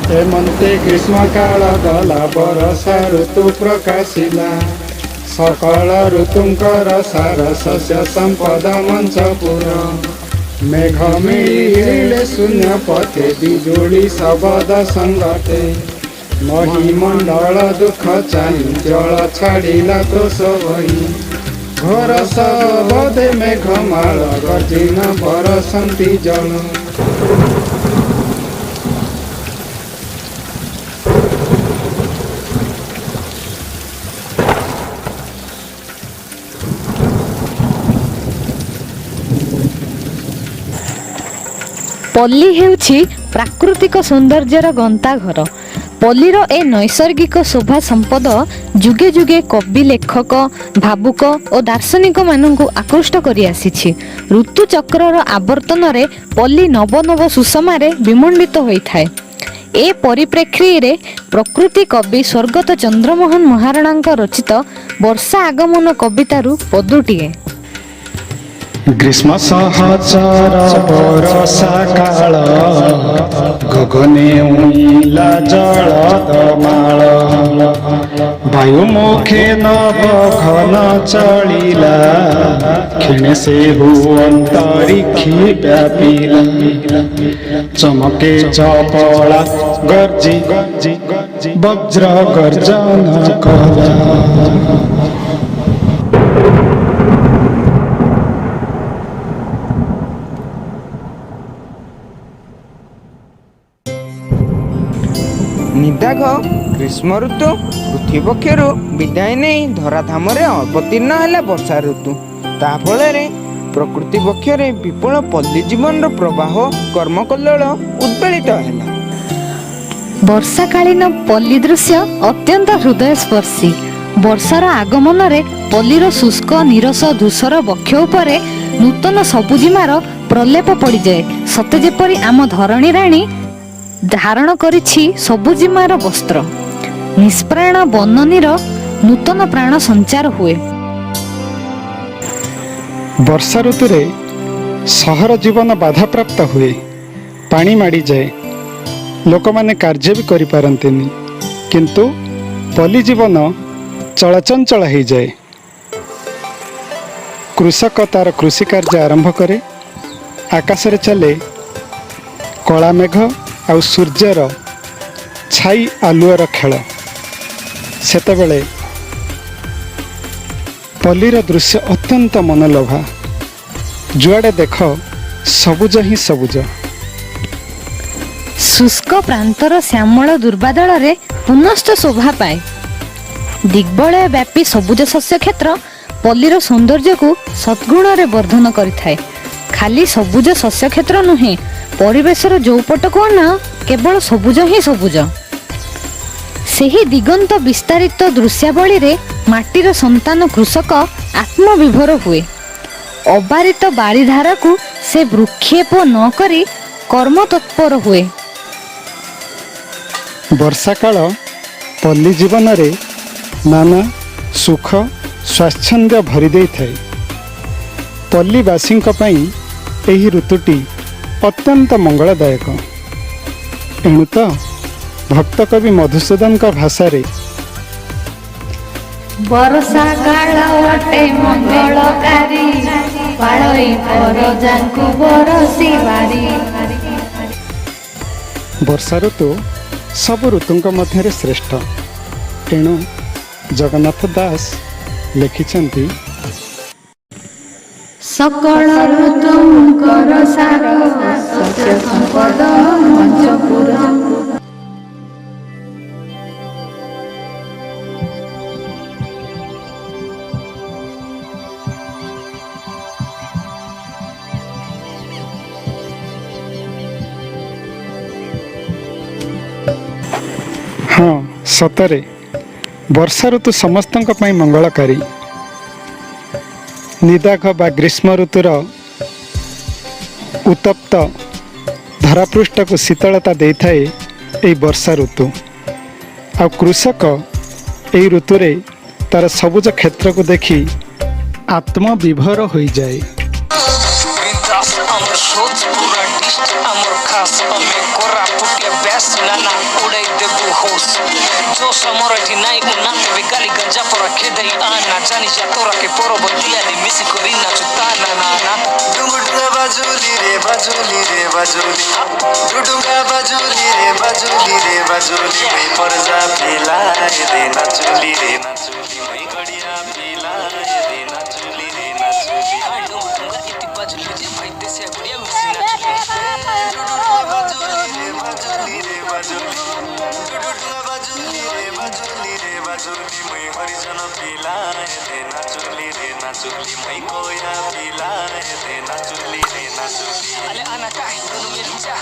हेमन्ते ग्रीष्म काल गला बरषा ऋतु प्रकाशिला सकल ऋतुंकर सार शस्य संपदा मंचपुर मेघ मिले शून्य पथे बिजुली शबद संगते महिमंडल दुख चाहि जल छाड़िला क्रोश भई घोर सबदे मेघमाल गर्जिन बरसंती जल। पल्ली हेउछि प्राकृतिक सौंदर्यर गंताघर। पल्लीर ए नैसर्गिक शोभा संपद जुगे जुगे कवि लेखक भावुक और दार्शनिक मानू आकृष्ट करि आसिछि। ऋतुचक्रर आवर्तन रे पल्ली नव नव सुषमारे विमंडित होइथाय। ए परिप्रेक्षी रे प्रकृति कवि स्वर्गत चंद्रमोहन महाराणा रचित वर्षा आगमन कवितारू पदुटिए। ग्रीष्म सहचर बरषा काल गगने उइला जलदमाल वायुमुखे नभ घन चलिला क्षणे से अंतरिक्षी व्यापिला चमके चपला गर्जी वज्र गर्जन कला। निदाघ ग्रीष्म ऋतु पृथ्वी पक्षर विदाय नहीं धराधाम अवतीर्ण है वर्षा ऋतु। ता फल प्रकृति पक्षर विपुल पल्ली जीवन प्रवाह कर्मकल्लोल उद्वेलित है। वर्षाकालीन पल्ली दृश्य अत्यंत हृदयस्पर्शी। वर्षार आगमन रे पल्लीर शुष्क निरस धूसर वक्ष उपरे नूतन सबुजिमार प्रलेप पड़ जाए। सते जेपरि आम धरणी राणी धारण करिछि सबुजिमार वस्त्र। निष्प्राण बननीर नूतन प्राण संचार हुए। वर्षा ऋतु रे सहर जीवन बाधा प्राप्त हुए, पानी माड़ी जाए, लोक माने कार्य भी करि पारंतिनी, किंतु पल्ली जीवन चलचंचल हो जाए। कृषक तार कृषि कार्य आरंभ करे, आकाश रे चले कला मेघ आउ सूर्यर छाई आलुअर खेल। सेतेबेले पल्लीर दृश्य अत्यंत मनलोभा। जुआड़े देख सबुज ही सबुज। शुष्क प्रांतर श्यामल दुर्बादल रे पुनश्च शोभा पाए। दिग्बलय व्यापी सबुज शस्य क्षेत्र पल्लीर सौंदर्य को सद्गुण रे वर्धन करिथाए। खाली सबुज शस्य क्षेत्र नुहे, परिवेशर जोपट को ना केवल सबुज ही सबुज। सेही दिगंत विस्तारित दृश्यावली रे माटीर संतान कृषक आत्मविभोर हुए। अबारित बारीधारा को से वृक्षेप न करी कर्म तत्पर हुए। वर्षा काल पल्ली जीवन रे नाना सुख स्वाच्छंद्य भरी दे थाए। पल्लीवासी एही ऋतुटी अत्यंत मंगलदायक। एणु तो भक्त कवि मधुसूदन का भाषा रे वर्षा काल अटे मंगलकारी पाळई परजांकु बरसी बारी। वर्षा ऋतु सब ऋतुंक मध्य श्रेष्ठ। तेणु जगन्नाथ दास लिखिछंती सकल ऋतुंकर सार सत्य संपद मंचपुर। हाँ सतरे वर्षा ऋतु समस्तंक पई मंगलकारी। निदाघ बा ग्रीष्म ऋतुर उत्तप्त धरापृष्ठ को शीतलता दे थाए यही वर्षा ऋतु। आ कृषक यही ऋतु रे तार सबुज क्षेत्र को देखी आत्मविभोर हो जाए। बिंदास अमर सोच पूरा डिस्ट अमर खास हमें कोरा पुटिया सुना ना उड़े देबू होश जो समर एठी नाई उना तेबे गाली गंजा पर खेदई आना जानी जा तोरा के परबतिया दे मिसी करी ना चुता ना ना ना डुंगडुंगा बाजुली रे बाजुली रे बाजुली डुंगडुंगा बाजुली रे बाजुली रे बाजुली मैं परजा पिलाए दे नाचुली रे नाचुली मैं घड़िया पिलाए दे नाचुली रे नाचुली डुंगा इति बाजुली जे भाई देसे गुड़िया मिसी ना बाजुली रे बाजुली रे बाजुली डुंगडुंगा बाजुली रे बाजुली रे बाजुली मैं हरिजन पिलाए दे नाचुली रे नाचुली मैं कोया पिलाए दे नाचुली रे नाचुली अले आना काय दोनों मेरी जा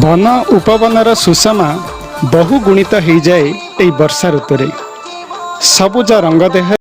बन उपवनर सुषमा बहु गुणित हो जाए यही वर्षा ऋतु सबुज रंग देह